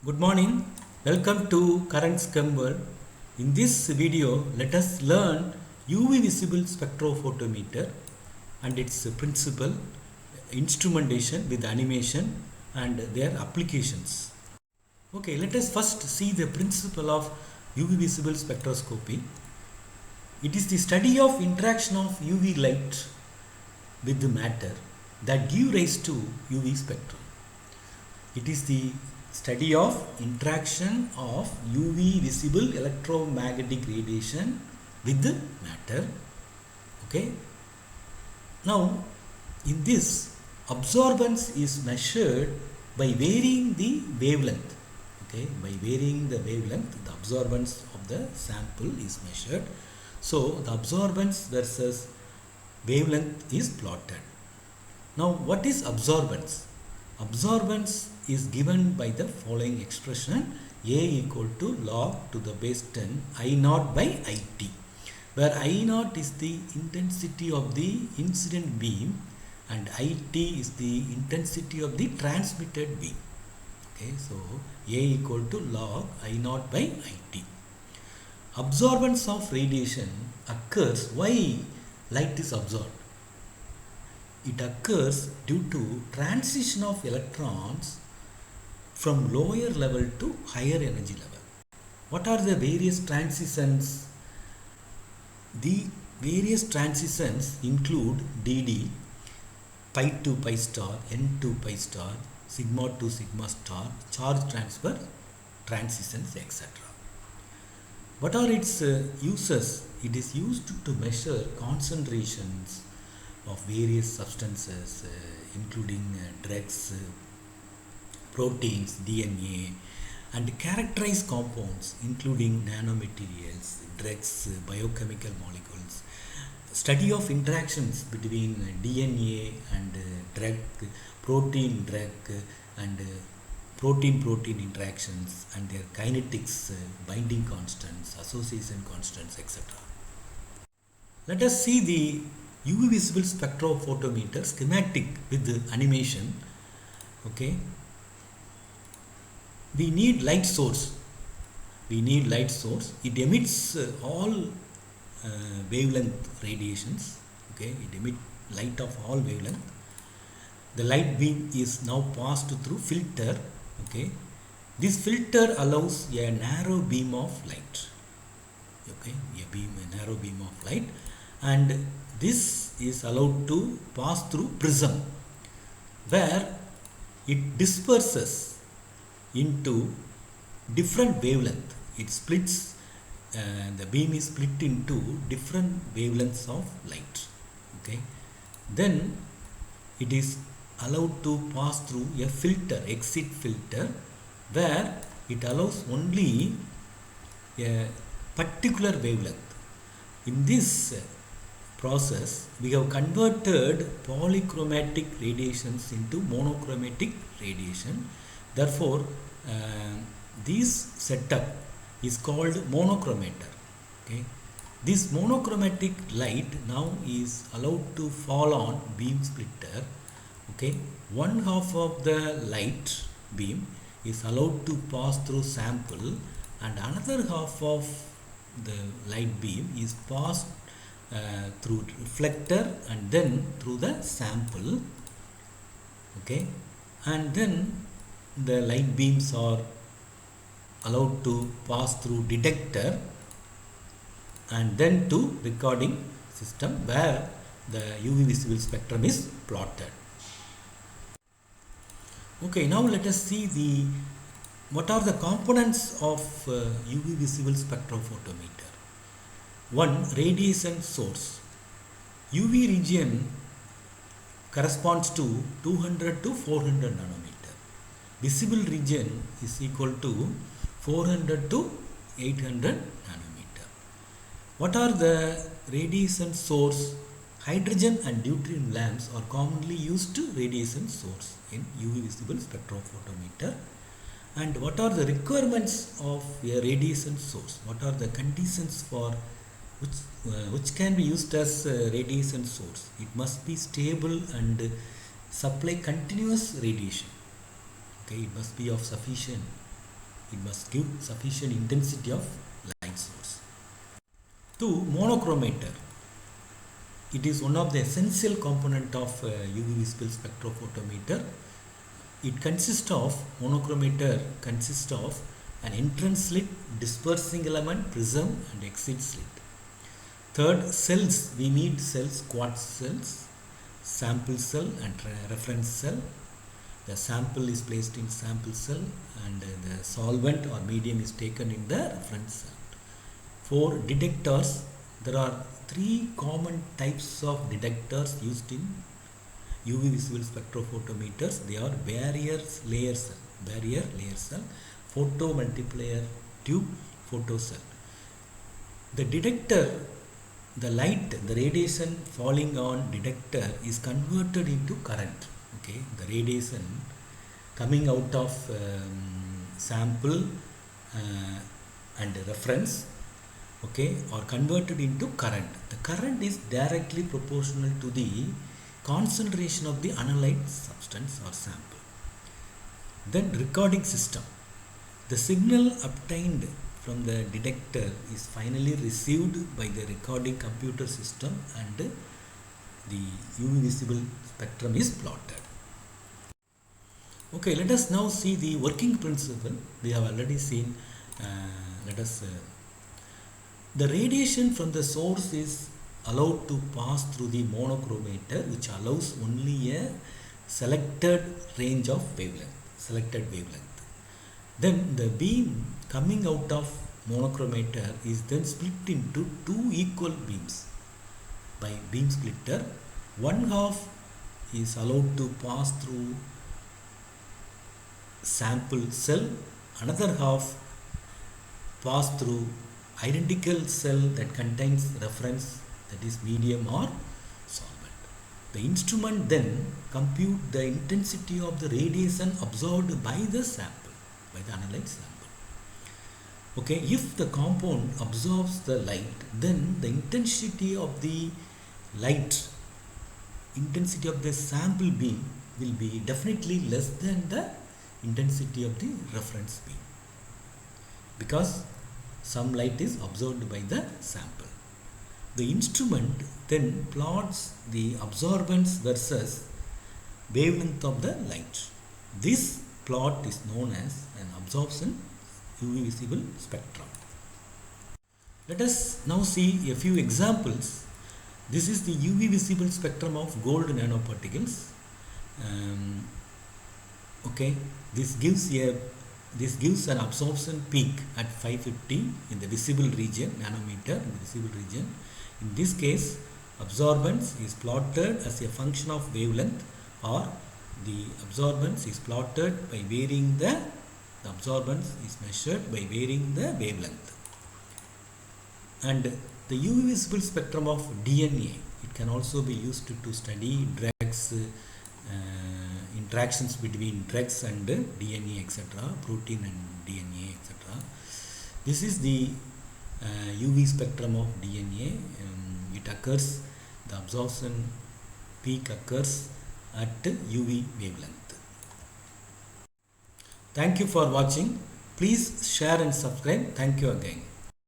Good morning. Welcome to Current Schem World. In this video, let us learn UV visible spectrophotometer and its principle, instrumentation with animation and their applications. Okay, let us first see the principle of UV visible spectroscopy. It is the study of interaction of UV light with the matter that give rise to UV spectrum. It is the study of interaction of UV visible electromagnetic radiation with the matter. Okay. Now, in this, absorbance is measured by varying the wavelength. Okay, by varying the wavelength, the absorbance of the sample is measured. So, the absorbance versus wavelength is plotted. Now, what is absorbance? Absorbance is given by the following expression: A equal to log to the base 10 I naught by IT, where I naught is the intensity of the incident beam and IT is the intensity of the transmitted beam. Okay, so A equal to log I naught by IT. Absorbance of radiation occurs. Why light is absorbed? It occurs due to transition of electrons from lower level to higher energy level. What are the various transitions? The various transitions include DD, pi to pi star, N to pi star, sigma to sigma star, charge transfer transitions, etc. What are its uses? It is used to measure concentrations of various substances, including drugs, proteins, DNA, and characterize compounds, including nanomaterials, drugs, biochemical molecules. Study of interactions between DNA and drug, protein-drug, and protein-protein interactions and their kinetics, binding constants, association constants, etc. Let us see the UV visible spectrophotometer schematic with the animation. Okay, we need light source. It emits all wavelength radiations. Okay, it emits light of all wavelength. The light beam is now passed through filter. Okay, this filter allows a narrow beam of light. Okay, a narrow beam of light, and this is allowed to pass through prism, where it disperses into different wavelength. It splits, the beam is split into different wavelengths of light. Okay, then it is allowed to pass through a filter, exit filter, where it allows only a particular wavelength. In this process, we have converted polychromatic radiations into monochromatic radiation. Therefore, this setup is called monochromator. Okay, this monochromatic light now is allowed to fall on beam splitter. Okay, one half of the light beam is allowed to pass through sample, and another half of the light beam is passed through reflector and then through the sample. Okay, and then the light beams are allowed to pass through detector and then to recording system, where the UV visible spectrum is plotted. Okay, now let us see what are the components of UV visible spectrophotometer. One, radiation source. UV region corresponds to 200 to 400 nanometer. Visible region is equal to 400 to 800 nanometer. What are the radiation source? Hydrogen and deuterium lamps are commonly used to radiation source in UV visible spectrophotometer. And what are the requirements of a radiation source? What are the conditions for which can be used as a radiation source? It must be stable and supply continuous radiation. Okay, it must be of sufficient It must give sufficient intensity of light source. 2. Monochromator. It is one of the essential component of UV visible spectrophotometer. It consists of an entrance slit, dispersing element, prism and exit slit. Third, cells. We need cells, quartz cells, sample cell and reference cell. The sample is placed in sample cell and the solvent or medium is taken in the reference cell. 4. Detectors. There are 3 common types of detectors used in UV visible spectrophotometers. They are barrier layer cell, photomultiplier tube, photocell. The detector, the light, the radiation falling on detector is converted into current. Okay, the radiation coming out of sample and reference, okay, are converted into current. The current is directly proportional to the concentration of the analyte substance or sample. Then recording system. The signal obtained from the detector is finally received by the recording computer system and the UV visible spectrum is plotted. Okay, let us now see the working principle. We have already seen. The radiation from the source is allowed to pass through the monochromator, which allows only a selected range of wavelength. Then the beam coming out of monochromator is then split into 2 equal beams by beam splitter. One half is allowed to pass through sample cell, another half pass through identical cell that contains reference, that is medium or solvent. The instrument then compute the intensity of the radiation absorbed by the sample, by the analyte sample. Okay, if the compound absorbs the light, then the intensity of the light, intensity of the sample beam will be definitely less than the intensity of the reference beam, because some light is absorbed by the sample. The instrument then plots the absorbance versus wavelength of the light. This plot is known as an absorption UV visible spectrum. Let us now see a few examples. This is the UV visible spectrum of gold nanoparticles. Okay, this gives an absorption peak at 550 in the visible region, nanometer in the visible region. In this case, absorbance is plotted as a function of wavelength, or the absorbance is plotted by varying the absorbance is measured by varying the wavelength. And the UV visible spectrum of DNA, it can also be used to study drugs, interactions between drugs and DNA, etc., protein and DNA, etc. This is the UV spectrum of DNA. It occurs, the absorption peak occurs at UV wavelength. Thank you for watching. Please share and subscribe. Thank you again.